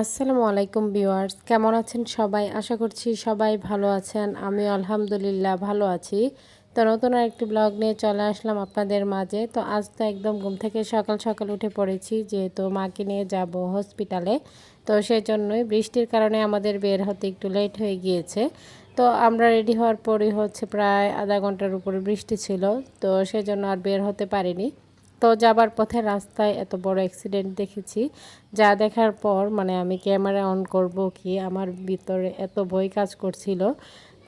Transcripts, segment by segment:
আসসালামু আলাইকুম ভিউয়ার্স, কেমন আছেন সবাই? আশা করছি সবাই ভালো আছেন। আমি আলহামদুলিল্লাহ ভালো আছি। তো নতুন আরেকটি ব্লগ নিয়ে চলে আসলাম আপনাদের মাঝে। তো আজ তো একদম ঘুম থেকে সকাল সকাল উঠে পড়েছি, যেহেতু মাকে নিয়ে যাব হসপিটালে। তো সেজন্যই বৃষ্টির কারণে আমাদের বের হতে একটু লেট হয়ে গিয়েছে। তো আমরা রেডি হওয়ার পরই প্রায় আধা ঘন্টার উপরে বৃষ্টি ছিল। তো সেজন্য আর বের হতে পারিনি। তো যাবার পথে রাস্তায় এত বড় অ্যাক্সিডেন্ট দেখেছি, যা দেখার পর আমি ক্যামেরা অন করব কি আমার ভিতরে এত ভয় কাজ করছিল।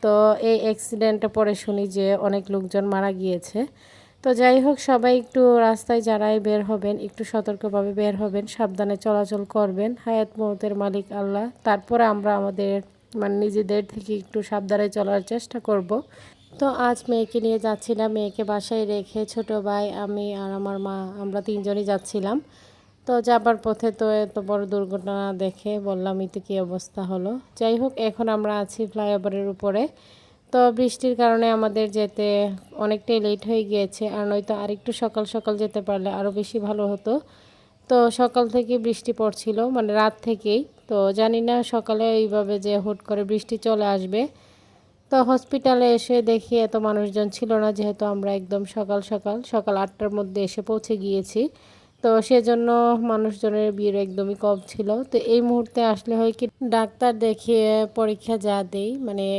তো এই অ্যাক্সিডেন্টে পরে শুনি যে অনেক লোকজন মারা গিয়েছে। তো যাই হোক, সবাই একটু রাস্তায় যারাই বের হবেন একটু সতর্কভাবে বের হবেন, সাবধানে চলাচল করবেন। হায়াত মৌতের মালিক আল্লাহ। তারপরে আমরা আমাদের নিজেদের থেকে একটু সাবধানে চলার চেষ্টা করব। তো আজ মেয়েকে নিয়ে যাচ্ছিলাম, মেয়েকে বাসায় রেখে ছোট ভাই, আমি আর আমার মা, আমরা তিনজনই যাচ্ছিলাম। তো যাবার পথে তো এত বড় দুর্ঘটনা দেখে বললামই তো কী অবস্থা হলো। যাই হোক, এখন আমরা আছি ফ্লাইওভারের উপরে। তো বৃষ্টির কারণে আমাদের যেতে অনেকটাই লেট হয়ে গিয়েছে, আর নয়তো আরেকটু সকাল সকাল যেতে পারলে আরও বেশি ভালো হতো। তো সকাল থেকে বৃষ্টি পড়ছিল, রাত থেকেই। তো জানি না সকালে এইভাবে যে হুট করে বৃষ্টি চলে আসবে। তো হসপিটালে এসে দেখি এত মানুষজন ছিল না, যেহেতু আমরা একদম সকাল সকাল সকাল 8টার মধ্যে এসে পৌঁছে গিয়েছি। তো সেজন্য মানুষজনের ভিড় একদমই কম ছিল। তো এই মুহূর্তে আসলে হয় কি, ডাক্তার দেখিয়ে পরীক্ষা যা দেই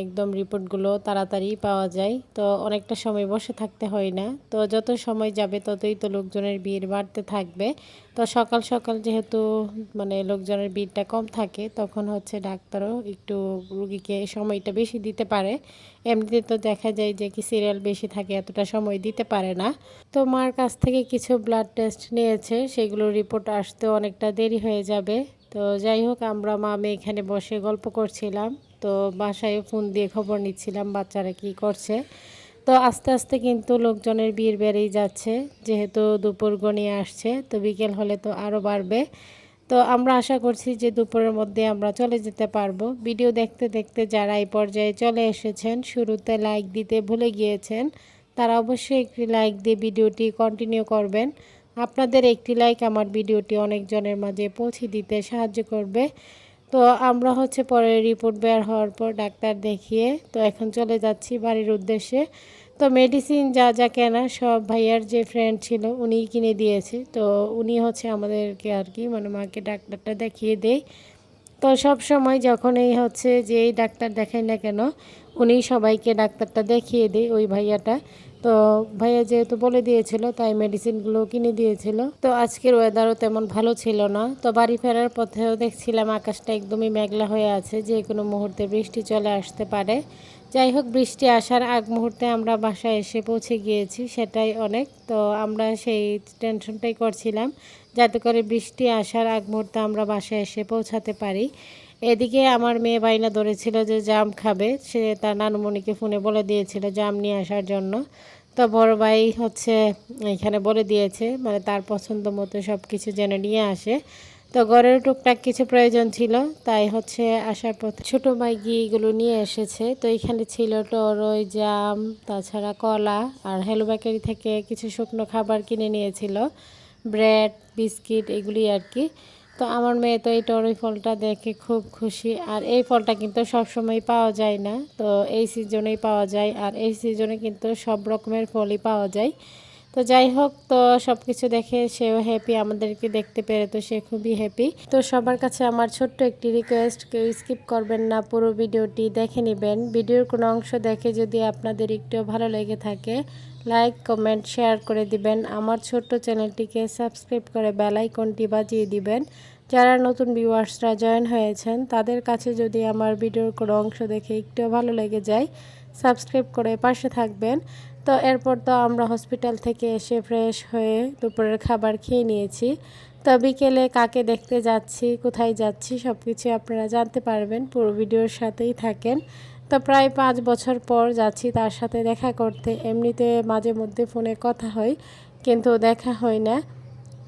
একদম রিপোর্টগুলো তাড়াতাড়ি পাওয়া যায়। তো অনেকটা সময় বসে থাকতে হয় না। তো যত সময় যাবে ততই তো লোকজনের ভিড় বাড়তে থাকবে। তো সকাল সকাল যেহেতু লোকজনের ভিড়টা কম থাকে, তখন ডাক্তারও একটু রুগীকে সময়টা বেশি দিতে পারে। এমনিতে তো দেখা যায় যে কি সিরিয়াল বেশি থাকে, এতটা সময় দিতে পারে না। তো মার কাছ থেকে কিছু ব্লাড টেস্ট নিয়েছে, সেগুলোর রিপোর্ট আসতেও অনেকটা দেরি হয়ে যাবে। তো যাই হোক, আমরা মা মেয়ে এখানে বসে গল্প করছিলাম। তো বাসায় ফোন দিয়ে খবর নিচ্ছিলাম বাচ্চারা কি করছে। তো আস্তে আস্তে কিন্তু লোকজনের ভিড় বেড়েই যাচ্ছে, যেহেতু দুপুর গড়িয়ে আসছে। তো বিকেল হলে তো আরও বাড়বে। তো আমরা আশা করছি যে দুপুরের মধ্যে আমরা চলে যেতে পারবো। ভিডিও দেখতে দেখতে যারা এই পর্যায়ে চলে এসেছেন, শুরুতে লাইক দিতে ভুলে গিয়েছেন, তারা অবশ্যই একটি লাইক দিয়ে ভিডিওটি কন্টিনিউ করবেন। আপনাদের একটি লাইক আমার ভিডিওটি অনেকজনের মাঝে পৌঁছে দিতে সাহায্য করবে। তো আমরা পরে রিপোর্ট বের হওয়ার পর ডাক্তার দেখিয়ে তো এখন চলে যাচ্ছি বাড়ির উদ্দেশ্যে। তো মেডিসিন যা যা কেনা সব ভাইয়ার যে ফ্রেন্ড ছিল উনিই কিনে দিয়েছে। তো উনি আমাদেরকে আর কি মাকে ডাক্তারটা দেখিয়ে দেয়। তো সব সময় যখনই যেই ডাক্তার দেখাই না কেন, উনি সবাইকে ডাক্তারটা দেখিয়ে দেয় ওই ভাইয়াটা। তো ভাইয়া যেহেতু বলে দিয়েছিল, তাই মেডিসিনগুলো কিনে দিয়েছিল। তো আজকের ওয়েদারও তেমন ভালো ছিল না। তো বাড়ি ফেরার পথেও দেখছিলাম আকাশটা একদমই মেঘলা হয়ে আছে, যে কোনো মুহূর্তে বৃষ্টি চলে আসতে পারে। যাই হোক, বৃষ্টি আসার আগ মুহূর্তে আমরা বাসায় এসে পৌঁছে গিয়েছি, সেটাই অনেক। তো আমরা সেই টেনশনটাই করছিলাম, যাতে করে বৃষ্টি আসার আগ মুহূর্তে আমরা বাসায় এসে পৌঁছাতে পারি। এদিকে আমার মেয়ে বাইনা ধরেছিল যে জাম খাবে, সে তার নানুমণিকে ফোনে বলে দিয়েছিল জাম নিয়ে আসার জন্য। তো বড় ভাই এখানে বলে দিয়েছে, তার পছন্দ মতো সব কিছু যেন নিয়ে আসে। তো ঘরের টুকটাক কিছু প্রয়োজন ছিল, তাই আসার পথে ছোট ভাই গিয়ে এগুলো নিয়ে এসেছে। তো এখানে ছিল টরই, জাম, তাছাড়া কলা, আর হেলো বেকারি থেকে কিছু শুকনো খাবার কিনে নিয়েছিল, ব্রেড, বিস্কিট, এগুলি আর কি। তো আমার মেয়ে তো এই টরই ফলটা দেখে খুব খুশি। আর এই ফলটা কিন্তু সবসময় পাওয়া যায় না, তো এই সিজনেই পাওয়া যায়। আর এই সিজনে কিন্তু সব রকমের ফলই পাওয়া যায়। তো যাই হোক, তো সব কিছু দেখে সেও হ্যাপি, আমাদেরকে দেখতে পেরে তো সে খুবই হ্যাপি। তো সবার কাছে আমার ছোট্ট একটি রিকোয়েস্ট, কেউ স্কিপ করবেন না, পুরো ভিডিওটি দেখে নেবেন। ভিডিওর কোনো অংশ দেখে যদি আপনাদের একটু ভালো লেগে থাকে, লাইক, কমেন্ট, শেয়ার করে দিবেন। আমার ছোট্ট চ্যানেলটিকে সাবস্ক্রাইব করে বেল আইকনটি বাজিয়ে দিবেন। যারা নতুন ভিউয়ার্সরা জয়েন হয়েছেন, তাদের কাছে যদি আমার ভিডিওর কোনো অংশ দেখে একটু ভালো লেগে যায়, সাবস্ক্রাইব করে পাশে থাকবেন। তো এরপর তো আমরা হসপিটাল থেকে এসে ফ্রেশ হয়ে দুপুরের খাবার খেয়ে নিয়েছি। তো বিকেলে কাকে দেখতে যাচ্ছি, কোথায় যাচ্ছি, সব কিছু আপনারা জানতে পারবেন, পুরো ভিডিওর সাথেই থাকেন। তো প্রায় 5 বছর পর যাচ্ছি তার সাথে দেখা করতে। এমনিতে মাঝে মধ্যে ফোনে কথা হয়, কিন্তু দেখা হয় না।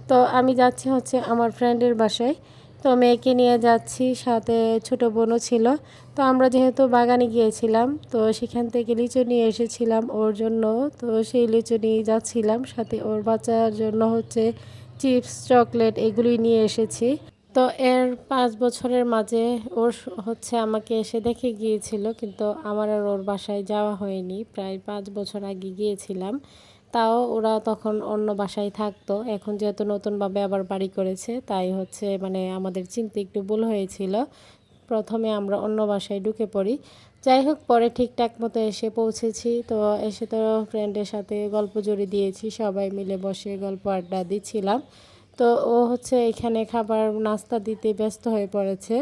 তো আমি যাচ্ছি আমার ফ্রেন্ডের বাসায়। তো মেয়েকে নিয়ে যাচ্ছি, সাথে ছোট বোনও ছিল। তো আমরা যেহেতু বাগানে গিয়েছিলাম, তো সেখান থেকে লিচু নিয়ে এসেছিলাম ওর জন্য। তো সেই লিচু নিয়ে যাচ্ছিলাম, সাথে ওর বাচ্চার জন্য চিপস, চকলেট এগুলি নিয়ে এসেছি। তো এর ৫ বছরের মাঝে ওর হচ্ছে আমাকে এসে দেখে গিয়েছিল, কিন্তু আমার আর ওর বাসায় যাওয়া হয়নি। প্রায় ৫ বছর আগে গিয়েছিলাম। তাও ওরা তখন অন্য বাসায় থাকতো। এখন যেহেতু নতুনভাবে আবার বাড়ি করেছে, তাই হচ্ছে মানে আমাদের চিনতে একটু ভুল হয়েছিল। প্রথমে আমরা অন্য বাসায় ঢুকে পড়ি। যাই হোক, পরে ঠিকঠাক মতো এসে পৌঁছেছি। তো এসে তো ফ্রেন্ডের সাথে গল্প জড়ি দিয়েছি, সবাই মিলে বসে গল্প আড্ডা দিচ্ছিলাম। তো ও হচ্ছে এখানে খাবার নাস্তা দিতে ব্যস্ত হয়ে পড়েছে।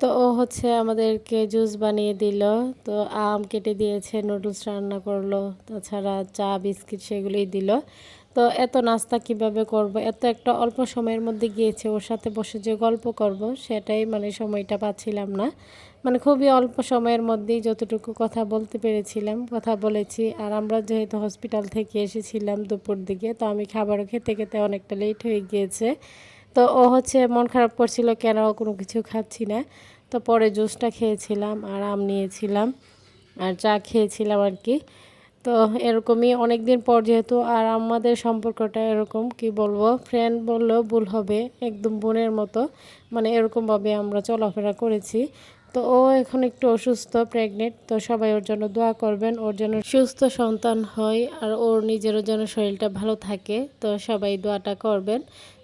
তো ও হচ্ছে আমাদেরকে জুস বানিয়ে দিল। তো আম কেটে দিয়েছে, নুডলস রান্না করলো, তাছাড়া চা বিস্কিট সেগুলোই দিল। তো এত নাস্তা কিভাবে করব, এত একটা অল্প সময়ের মধ্যে গিয়েছে, ওর সাথে বসে যে গল্প করব সেটাই মানে সময়টা পাচ্ছিলাম না। মানে খুবই অল্প সময়ের মধ্যেই যতটুকু কথা বলতে পেরেছিলাম কথা বলেছি। আর আমরা যেহেতু হসপিটাল থেকে এসেছিলাম দুপুর দিকে, তো আমি খাবারও খেতে খেতে অনেকটা লেট হয়ে গিয়েছে। তো ও হচ্ছে মন খারাপ করছিল কেন কোনো কিছু খাচ্ছি না। তো পরে জুসটা খেয়েছিলাম আর আম নিয়েছিলাম আর চা খেয়েছিলাম আর কি। তো এরকমই অনেক দিন পর যেহেতু, আর আমাদের সম্পর্কটা এরকম কি বলবো, ফ্রেন্ড বললেও ভুল হবে, একদম বোনের মতো। মানে এরকমভাবে আমরা চলাফেরা করেছি। তো ও এখন একটু অসুস্থ, প্রেগনেন্ট। তো সবাই ওর জন্য দোয়া করবেন, ওর জন্য সুস্থ সন্তান হয় আর ওর নিজেরও যেন শরীরটা ভালো থাকে। তো সবাই দোয়াটা করবেন।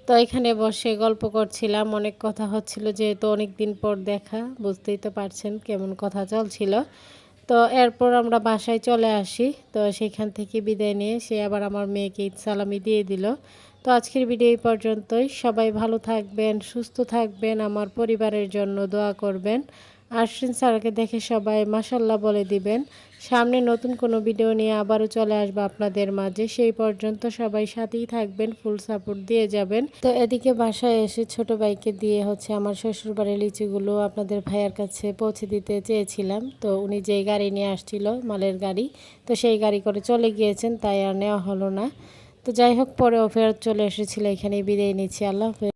তো এখানে বসে গল্প করছিলাম, অনেক কথা হচ্ছিল, যেহেতু অনেক দিন পর দেখা, বুঝতেই তো পারছেন কেমন কথা চলছিল। তো এরপর আমরা বাসায় চলে আসি। তো সেখান থেকে বিদায় নিয়ে সে আবার আমার মেয়েকে ঈদ সালামি দিয়ে দিল। তো আজকের ভিডিও এই পর্যন্তই। সবাই ভালো থাকবেন, সুস্থ থাকবেন, আমার পরিবারের জন্য দোয়া করবেন। আরশিন স্যারকে দেখে সবাই মাশাল্লাহ বলে দিবেন। সামনে নতুন কোনো ভিডিও নিয়ে আবারও চলে আসবো আপনাদের মাঝে। সেই পর্যন্ত সবাই সাথেই থাকবেন, ফুল সাপোর্ট দিয়ে যাবেন। তো এদিকে বাসায় এসে ছোট ভাইকে দিয়ে হচ্ছে আমার শ্বশুরবাড়ির লিচিগুলো আপনাদের ভাইয়ার কাছে পৌঁছে দিতে চেয়েছিলাম। তো উনি যেই গাড়ি নিয়ে আসছিল, মালের গাড়ি, তো সেই গাড়ি করে চলে গিয়েছেন, তাই আর নেওয়া হলো না। তো যাই হোক, পরেও ফেরত চলে এসেছিল। এখানেই বিদায় নিচ্ছি। আল্লাহ হাফেজ।